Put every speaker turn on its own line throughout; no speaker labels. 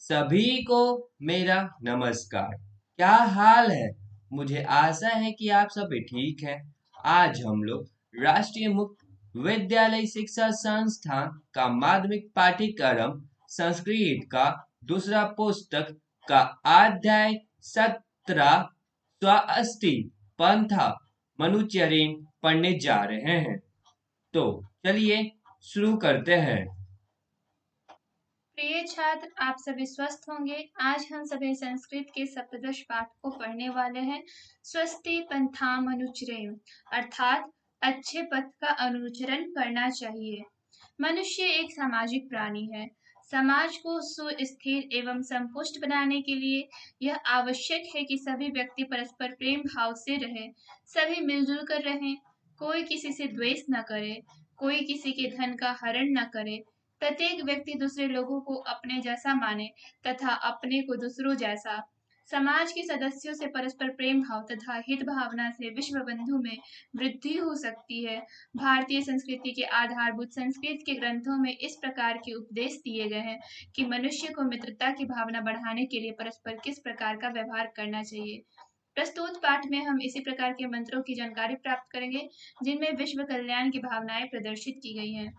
सभी को मेरा नमस्कार। क्या हाल है? मुझे आशा है कि आप सभी ठीक हैं। आज हम लोग राष्ट्रीय मुक्त विद्यालय शिक्षा संस्थान का माध्यमिक पाठ्यक्रम संस्कृत का दूसरा पुस्तक का अध्याय 17 स्वस्ति पंथा मनुचरिन पढ़ने जा रहे हैं। तो चलिए शुरू करते हैं।
प्रिय छात्र, आप सभी स्वस्थ होंगे। आज हम सभी संस्कृत के सप्तदश पाठ को पढ़ने वाले हैं। स्वस्ति पंथाम अनुचरेम, अर्थात अच्छे पथ का अनुचरण करना चाहिए। मनुष्य एक सामाजिक प्राणी है। समाज को सुस्थिर एवं संपुष्ट बनाने के लिए यह आवश्यक है कि सभी व्यक्ति परस्पर प्रेम भाव से रहें, सभी मिलजुल कर रहें, कोई किसी से द्वेष न करे, कोई किसी के धन का हरण न करे, प्रत्येक व्यक्ति दूसरे लोगों को अपने जैसा माने तथा अपने को दूसरों जैसा। समाज के सदस्यों से परस्पर प्रेम भाव तथा हित भावना से विश्व बंधु में वृद्धि हो सकती है। भारतीय संस्कृति के आधारभूत संस्कृत के ग्रंथों में इस प्रकार के उपदेश दिए गए हैं कि मनुष्य को मित्रता की भावना बढ़ाने के लिए परस्पर किस प्रकार का व्यवहार करना चाहिए। प्रस्तुत पाठ में हम इसी प्रकार के मंत्रों की जानकारी प्राप्त करेंगे जिनमें विश्व कल्याण की भावनाएं प्रदर्शित की गई हैं।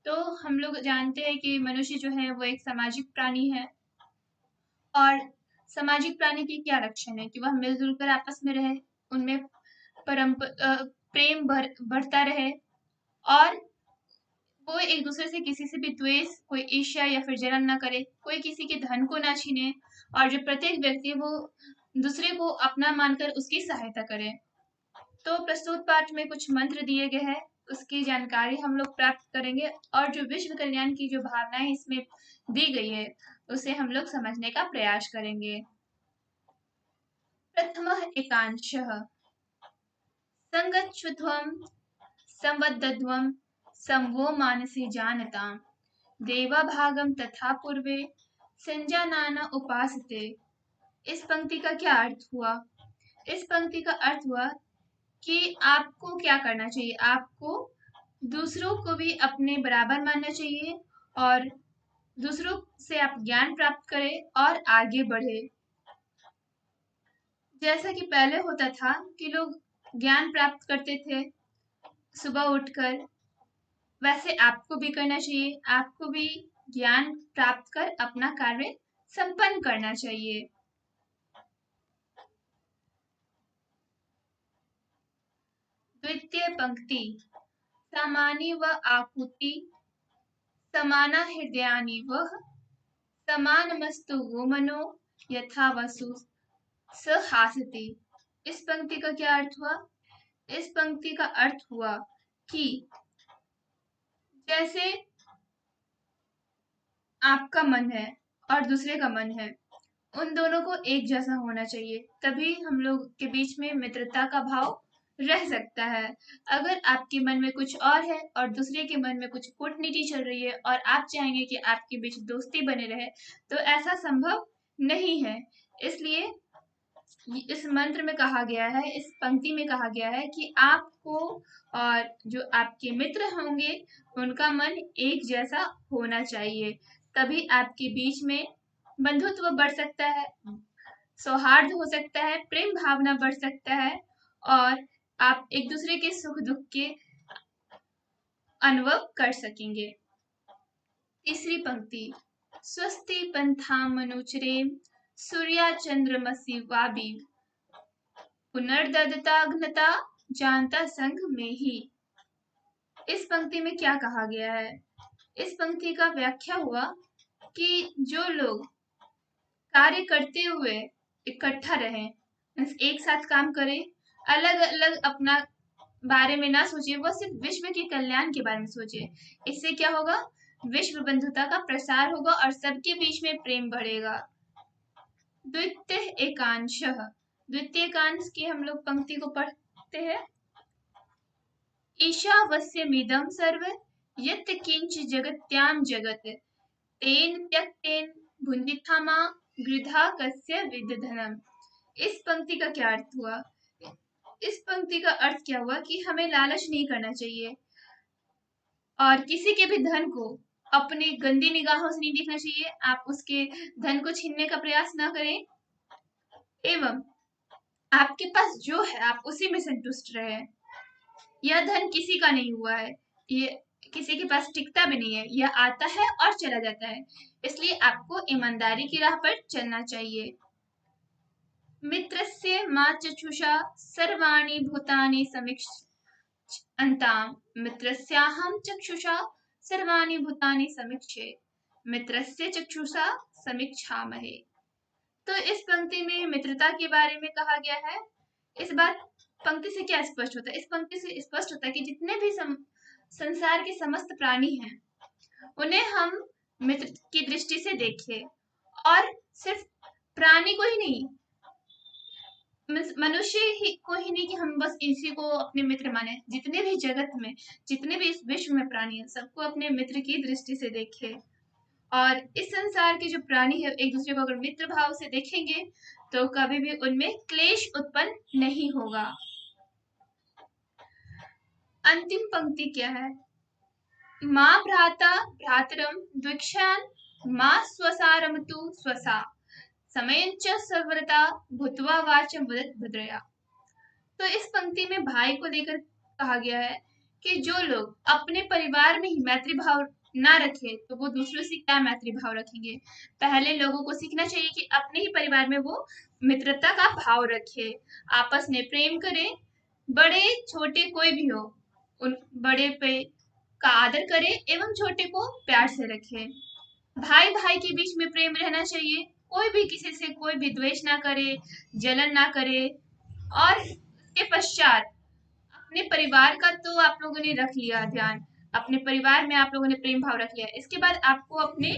तो हम लोग जानते हैं कि मनुष्य जो है वो एक सामाजिक प्राणी है। और सामाजिक प्राणी के क्या लक्षण है कि वह मिलजुल कर आपस में रहे, उनमें प्रेम बढ़ता रहे, और वो एक दूसरे से किसी से भी द्वेष, कोई ईर्ष्या या फिर जलन ना करे, कोई किसी के धन को ना छीने, और जो प्रत्येक व्यक्ति वो दूसरे को अपना मानकर उसकी सहायता करे। तो प्रस्तुत पाठ में कुछ मंत्र दिए गए हैं, उसकी जानकारी हम लोग प्राप्त करेंगे, और जो विश्व कल्याण की जो भावनाएं इसमें दी गई है उसे हम लोग समझने का प्रयास करेंगे। प्रथमः एकांशः संगच्छध्वं संवदध्वं संवो मानसी जानतां देवाभागम तथा पूर्वे संजानाना उपासते। इस पंक्ति का क्या अर्थ हुआ? इस पंक्ति का अर्थ हुआ कि आपको क्या करना चाहिए। आपको दूसरों को भी अपने बराबर मानना चाहिए, और दूसरों से आप ज्ञान प्राप्त करें और आगे बढ़े। जैसा कि पहले होता था कि लोग ज्ञान प्राप्त करते थे सुबह उठकर, वैसे आपको भी करना चाहिए। आपको भी ज्ञान प्राप्त कर अपना कार्य संपन्न करना चाहिए। द्वितीय पंक्ति, सामानी व आकुति समाना हृदयानि वह समानमस्तु वो मनो यथा वसु सहासते। इस पंक्ति का क्या अर्थ हुआ? इस पंक्ति का अर्थ हुआ कि जैसे आपका मन है और दूसरे का मन है, उन दोनों को एक जैसा होना चाहिए, तभी हम लोग के बीच में मित्रता का भाव रह सकता है। अगर आपके मन में कुछ और है और दूसरे के मन में कुछ कूटनीति चल रही है और आप चाहेंगे कि आपके बीच दोस्ती बने रहे, तो ऐसा संभव नहीं है। इसलिए इस मंत्र में कहा गया है, इस पंक्ति में कहा गया है कि आपको और जो आपके मित्र होंगे उनका मन एक जैसा होना चाहिए, तभी आपके बीच में बंधुत्व बढ़ सकता है, सौहार्द हो सकता है, प्रेम भावना बढ़ सकता है, और आप एक दूसरे के सुख दुख के अनुभव कर सकेंगे। तीसरी पंक्ति, स्वस्ति पंथाम अनुचरे सूर्या चंद्रमसी वाबी पुनर्दत्ताग्नता जानता संघ में ही। इस पंक्ति में क्या कहा गया है? इस पंक्ति का व्याख्या हुआ कि जो लोग कार्य करते हुए इकट्ठा रहें, एक साथ काम करें, अलग अलग अपना बारे में ना सोचे, वह सिर्फ विश्व के कल्याण के बारे में सोचे। इससे क्या होगा? विश्व बंधुता का प्रसार होगा और सबके बीच में प्रेम बढ़ेगा। द्वितीय एकांश, द्वितीय एकांश की हम लोग पंक्ति को पढ़ते हैं। ईशावस्यमिदं सर्व यत् किंच जगत्यां जगत तेन त्यक्तेन भुंदिथामा गृधा कस्य विदधनम। इस पंक्ति का क्या अर्थ हुआ? इस पंक्ति का अर्थ क्या हुआ कि हमें लालच नहीं करना चाहिए और किसी के भी धन को अपने गंदी निगाहों से नहीं देखना चाहिए, आप उसके धन को छीनने का प्रयास ना करें, एवं आपके पास जो है आप उसी में संतुष्ट रहे। यह धन किसी का नहीं हुआ है, ये किसी के पास टिकता भी नहीं है, यह आता है और चला जाता है, इसलिए आपको ईमानदारी की राह पर चलना चाहिए। मित्रस्य मा चक्षुषा सर्वाणि भूतानि समीक्षन्ताम् मित्रस्याहं चक्षुषा सर्वाणि भूतानि समीक्षे मित्रस्य चक्षुषा समीक्षामहे। तो इस पंक्ति में मित्रता के बारे में कहा गया है। इस बात पंक्ति से क्या स्पष्ट होता है? इस पंक्ति से स्पष्ट होता है कि जितने भी संसार के समस्त प्राणी हैं उन्हें हम मित्र की दृष्टि से देखें, और सिर्फ प्राणी को ही नहीं, मनुष्य ही को ही नहीं कि हम बस इसी को अपने मित्र माने, जितने भी जगत में, जितने भी इस विश्व में प्राणी हैं सबको अपने मित्र की दृष्टि से देखें। और इस संसार के जो प्राणी है एक दूसरे को अगर मित्र भाव से देखेंगे तो कभी भी उनमें क्लेश उत्पन्न नहीं होगा। अंतिम पंक्ति क्या है? माँ भ्राता भ्रातरम द्विक्षान माँ स्वसारमतु स्वसा समयंच सर्वरता भूतवा वाचम वदत भद्रया। तो इस पंक्ति में भाई को लेकर कहा गया है कि जो लोग अपने परिवार में ही मैत्री भाव ना रखे तो वो दूसरों से क्या मैत्री भाव रखेंगे। पहले लोगों को सीखना चाहिए कि अपने ही परिवार में वो मित्रता का भाव रखे, आपस में प्रेम करें, बड़े छोटे कोई भी हो उन बड़े पे का आदर करे एवं छोटे को प्यार से रखे। भाई भाई के बीच में प्रेम रहना चाहिए, कोई भी किसी से कोई भी द्वेष ना करे, जलन ना करे। और इसके पश्चात अपने परिवार का तो आप लोगों ने रख लिया ध्यान, अपने परिवार में आप लोगों ने प्रेम भाव रख लिया, इसके बाद आपको अपने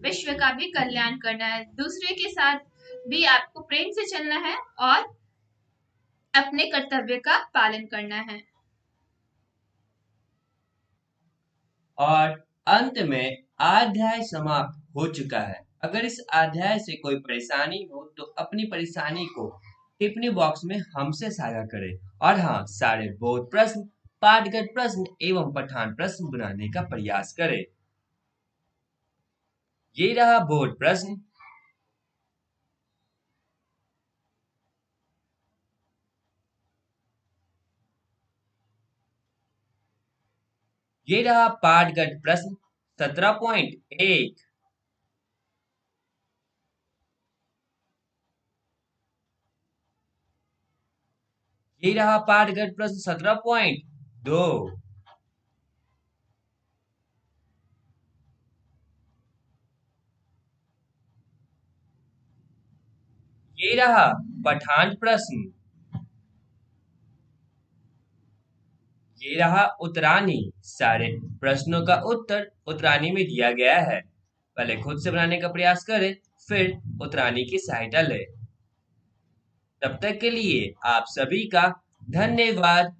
विश्व का भी कल्याण करना है, दूसरे के साथ भी आपको प्रेम से चलना है और अपने कर्तव्य का पालन करना है।
और अंत में अध्याय समाप्त हो चुका है। अगर इस अध्याय से कोई परेशानी हो तो अपनी परेशानी को टिप्पणी बॉक्स में हमसे साझा करें। और हाँ, सारे बोध प्रश्न, पाठगत प्रश्न एवं पठान प्रश्न बनाने का प्रयास करें। ये रहा बोध प्रश्न। ये रहा पाठगत प्रश्न 17.1। ये रहा पाठगत प्रश्न 17.2। ये रहा पठान प्रश्न। ये रहा उत्तरानी। सारे प्रश्नों का उत्तर उत्तरानी में दिया गया है, पहले खुद से बनाने का प्रयास करें, फिर उत्तरानी की सहायता लें। तब तक के लिए आप सभी का धन्यवाद।